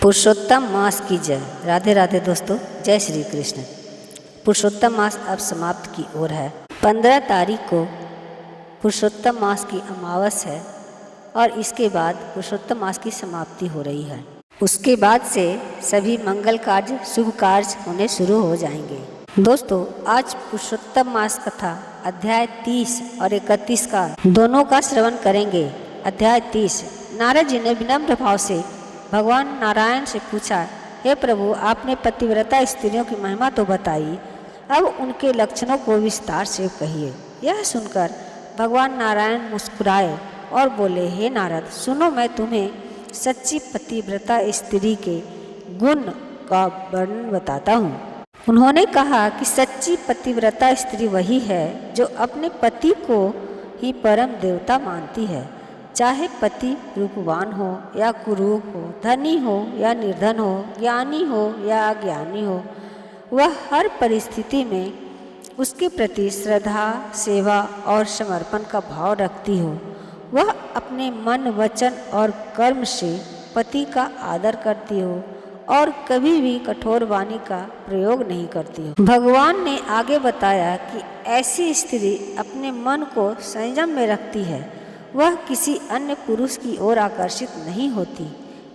पुरुषोत्तम मास की जय। राधे राधे दोस्तों, जय श्री कृष्ण। पुरुषोत्तम मास अब समाप्त की ओर है। 15 तारीख को पुरुषोत्तम मास की अमावस है और इसके बाद पुरुषोत्तम मास की समाप्ति हो रही है। उसके बाद से सभी मंगल कार्य, शुभ कार्य होने शुरू हो जाएंगे। दोस्तों, आज पुरुषोत्तम मास कथा अध्याय 30 और 31 का दोनों का श्रवण करेंगे। अध्याय 30। नारद जी ने विनम्र भाव से भगवान नारायण से पूछा, हे प्रभु, आपने पतिव्रता स्त्रियों की महिमा तो बताई, अब उनके लक्षणों को विस्तार से कहिए। यह सुनकर भगवान नारायण मुस्कुराए और बोले, हे नारद, सुनो, मैं तुम्हें सच्ची पतिव्रता स्त्री के गुण का वर्णन बताता हूँ। उन्होंने कहा कि सच्ची पतिव्रता स्त्री वही है जो अपने पति को ही परम देवता मानती है, चाहे पति रूपवान हो या कुरूप हो, धनी हो या निर्धन हो, ज्ञानी हो या अज्ञानी हो। वह हर परिस्थिति में उसके प्रति श्रद्धा, सेवा और समर्पण का भाव रखती हो। वह अपने मन, वचन और कर्म से पति का आदर करती हो और कभी भी कठोर वाणी का प्रयोग नहीं करती हो। भगवान ने आगे बताया कि ऐसी स्त्री अपने मन को संयम में रखती है। वह किसी अन्य पुरुष की ओर आकर्षित नहीं होती,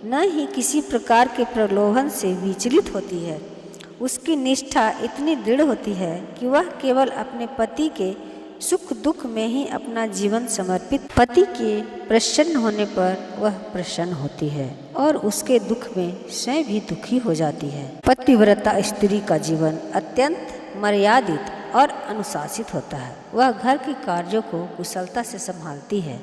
न ही किसी प्रकार के प्रलोभन से विचलित होती है। उसकी निष्ठा इतनी दृढ़ होती है कि वह केवल अपने पति के सुख दुख में ही अपना जीवन समर्पित। पति के प्रसन्न होने पर वह प्रसन्न होती है और उसके दुख में स्वयं भी दुखी हो जाती है। पतिव्रता स्त्री का जीवन अत्यंत मर्यादित और अनुशासित होता है। वह घर के कार्यों को कुशलता से संभालती है,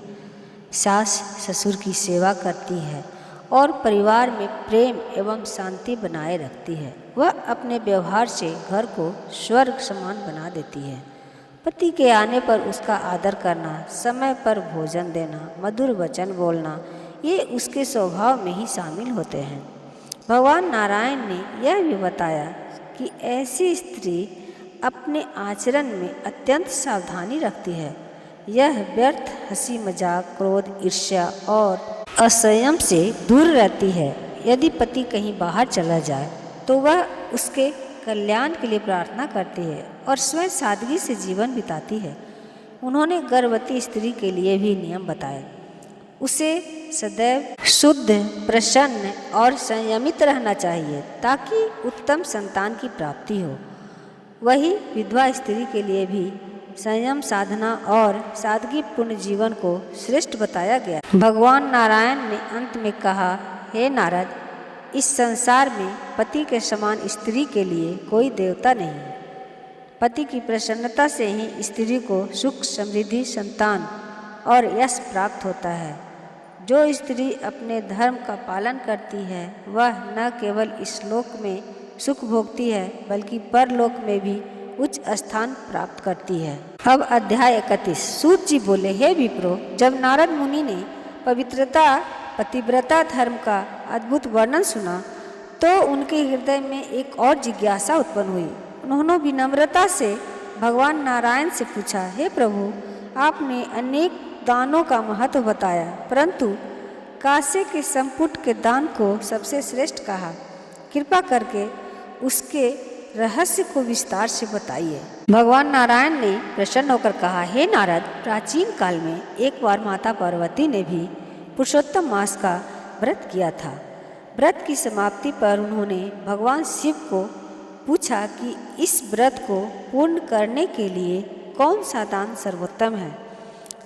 सास ससुर की सेवा करती है और परिवार में प्रेम एवं शांति बनाए रखती है। वह अपने व्यवहार से घर को स्वर्ग समान बना देती है। पति के आने पर उसका आदर करना, समय पर भोजन देना, मधुर वचन बोलना, ये उसके स्वभाव में ही शामिल होते हैं। भगवान नारायण ने यह भी बताया कि ऐसी स्त्री अपने आचरण में अत्यंत सावधानी रखती है। यह व्यर्थ हंसी मजाक, क्रोध, ईर्ष्या और असंयम से दूर रहती है। यदि पति कहीं बाहर चला जाए तो वह उसके कल्याण के लिए प्रार्थना करती है और स्वयं सादगी से जीवन बिताती है। उन्होंने गर्भवती स्त्री के लिए भी नियम बताए। उसे सदैव शुद्ध, प्रसन्न और संयमित रहना चाहिए ताकि उत्तम संतान की प्राप्ति हो। वही विधवा स्त्री के लिए भी संयम, साधना और सादगीपूर्ण जीवन को श्रेष्ठ बताया गया। भगवान नारायण ने अंत में कहा, हे नारद, इस संसार में पति के समान स्त्री के लिए कोई देवता नहीं। पति की प्रसन्नता से ही स्त्री को सुख, समृद्धि, संतान और यश प्राप्त होता है। जो स्त्री अपने धर्म का पालन करती है वह न केवल इस लोक में सुख भोगती है बल्कि परलोक में भी उच्च स्थान प्राप्त करती है। अब अध्याय 31। सूत जी बोले, हे विप्रो, जब नारद मुनि ने पतिव्रता धर्म का अद्भुत वर्णन सुना तो उनके हृदय में एक और जिज्ञासा उत्पन्न हुई। उन्होंने विनम्रता से भगवान नारायण से पूछा, हे प्रभु, आपने अनेक दानों का महत्व बताया, परंतु कांसे के संपुट के दान को सबसे श्रेष्ठ कहा। कृपा करके उसके रहस्य को विस्तार से बताइए। भगवान नारायण ने प्रसन्न होकर कहा, हे नारद, प्राचीन काल में एक बार माता पार्वती ने भी पुरुषोत्तम मास का व्रत किया था। व्रत की समाप्ति पर उन्होंने भगवान शिव को पूछा कि इस व्रत को पूर्ण करने के लिए कौन सा दान सर्वोत्तम है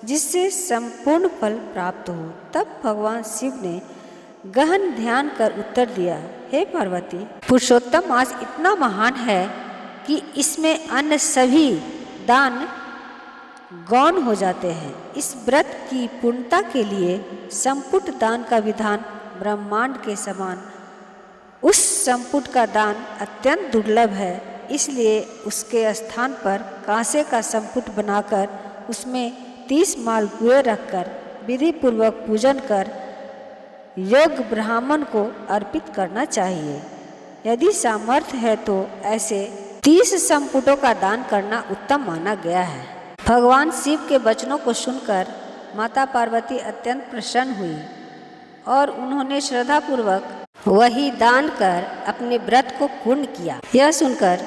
जिससे संपूर्ण फल प्राप्त हो। तब भगवान शिव ने गहन ध्यान कर उत्तर दिया, हे पार्वती, पुरुषोत्तम मास इतना महान है कि इसमें अन्य सभी दान गौण हो जाते हैं। इस व्रत की पूर्णता के लिए संपुट दान का विधान ब्रह्मांड के समान। उस संपुट का दान अत्यंत दुर्लभ है, इसलिए उसके स्थान पर कांसे का संपुट बनाकर उसमें 30 मालपुए रखकर विधि पूर्वक पूजन कर योग्य ब्राह्मण को अर्पित करना चाहिए। यदि सामर्थ्य है तो ऐसे 30 संपुटों का दान करना उत्तम माना गया है। भगवान शिव के वचनों को सुनकर माता पार्वती अत्यंत प्रसन्न हुई और उन्होंने श्रद्धापूर्वक वही दान कर अपने व्रत को पूर्ण किया। यह सुनकर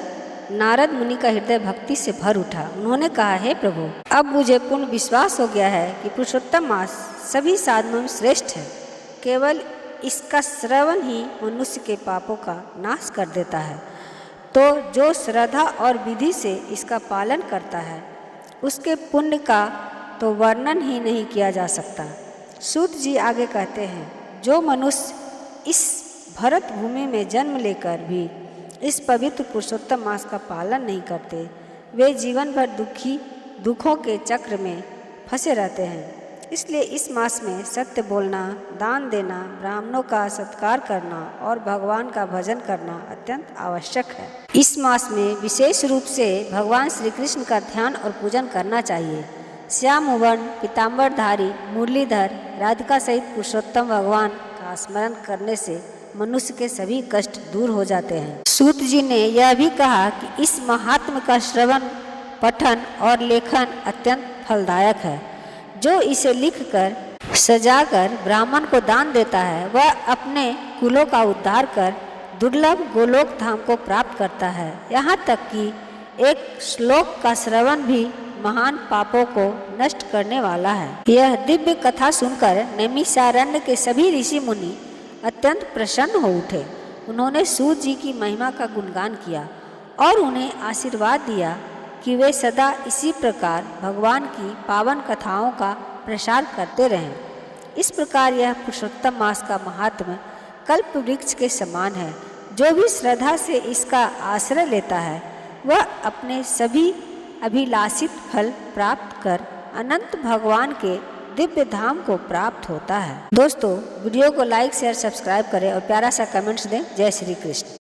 नारद मुनि का हृदय भक्ति से भर उठा। उन्होंने कहा, हे प्रभु, अब मुझे पूर्ण विश्वास हो गया है कि पुरुषोत्तम मास सभी साधनों में श्रेष्ठ है। केवल इसका श्रवण ही मनुष्य के पापों का नाश कर देता है। तो जो श्रद्धा और विधि से इसका पालन करता है उसके पुण्य का तो वर्णन ही नहीं किया जा सकता। सूत जी आगे कहते हैं, जो मनुष्य इस भरत भूमि में जन्म लेकर भी इस पवित्र पुरुषोत्तम मास का पालन नहीं करते, वे जीवन भर दुखों के चक्र में फंसे रहते हैं। इसलिए इस मास में सत्य बोलना, दान देना, ब्राह्मणों का सत्कार करना और भगवान का भजन करना अत्यंत आवश्यक है। इस मास में विशेष रूप से भगवान श्री कृष्ण का ध्यान और पूजन करना चाहिए। श्याम वर्ण पीताम्बरधारी मुरलीधर राधिका सहित पुरुषोत्तम भगवान का स्मरण करने से मनुष्य के सभी कष्ट दूर हो जाते हैं। सूत जी ने यह भी कहा कि इस महात्म का श्रवण, पठन और लेखन अत्यंत फलदायक है। जो इसे लिखकर सजाकर ब्राह्मण को दान देता है वह अपने कुलों का उद्धार कर दुर्लभ गोलोक धाम को प्राप्त करता है। यहाँ तक कि एक श्लोक का श्रवण भी महान पापों को नष्ट करने वाला है। यह दिव्य कथा सुनकर नैमिषारण्य के सभी ऋषि मुनि अत्यंत प्रसन्न हो उठे। उन्होंने सूत जी की महिमा का गुणगान किया और उन्हें आशीर्वाद दिया कि वे सदा इसी प्रकार भगवान की पावन कथाओं का प्रसार करते रहें। इस प्रकार यह पुरुषोत्तम मास का महात्म्य कल्प वृक्ष के समान है। जो भी श्रद्धा से इसका आश्रय लेता है वह अपने सभी अभिलाषित फल प्राप्त कर अनंत भगवान के दिव्य धाम को प्राप्त होता है। दोस्तों, वीडियो को लाइक शेयर सब्सक्राइब करें और प्यारा सा कमेंट्स दें। जय श्री कृष्ण।